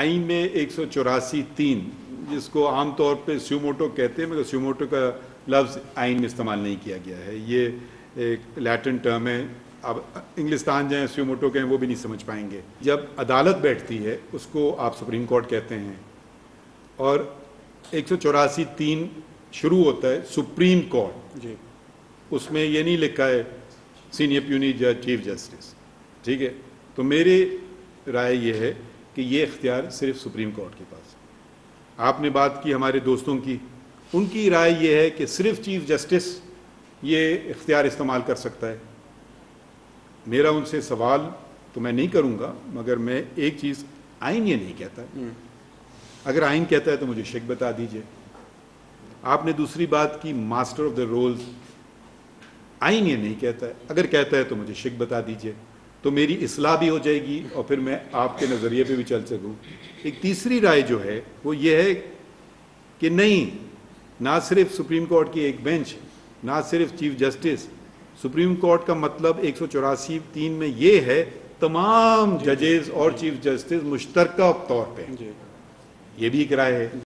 آئین میں 184(3 جس کو عام طور پہ سیوموٹو کہتے ہیں، مگر سیوموٹو کا لفظ آئین میں استعمال نہیں کیا گیا ہے، یہ ایک لیٹن ٹرم ہے. اب انگلستان جائیں سیوموٹو کہیں وہ بھی نہیں سمجھ پائیں گے. جب عدالت بیٹھتی ہے اس کو آپ سپریم کورٹ کہتے ہیں، اور 184(3 شروع ہوتا ہے سپریم کورٹ. جی اس میں یہ نہیں لکھا ہے سینئر پیونی جج چیف جسٹس. ٹھیک ہے، تو میری رائے یہ ہے کہ یہ اختیار صرف سپریم کورٹ کے پاس ہے. آپ نے بات کی ہمارے دوستوں کی، ان کی رائے یہ ہے کہ صرف چیف جسٹس یہ اختیار استعمال کر سکتا ہے. میرا ان سے سوال تو میں نہیں کروں گا، مگر میں ایک چیز، آئین یہ نہیں کہتا ہے. اگر آئین کہتا ہے تو مجھے شک بتا دیجئے. آپ نے دوسری بات کی ماسٹر آف دا رولز، آئین یہ نہیں کہتا ہے، اگر کہتا ہے تو مجھے شک بتا دیجئے، تو میری اصلاح بھی ہو جائے گی اور پھر میں آپ کے نظریے پہ بھی چل سکوں. ایک تیسری رائے جو ہے وہ یہ ہے کہ نہیں، نہ صرف سپریم کورٹ کی ایک بینچ، نہ صرف چیف جسٹس، سپریم کورٹ کا مطلب 184(3 میں یہ ہے تمام ججز اور چیف جسٹس مشترکہ طور پہ. یہ بھی ایک رائے ہے.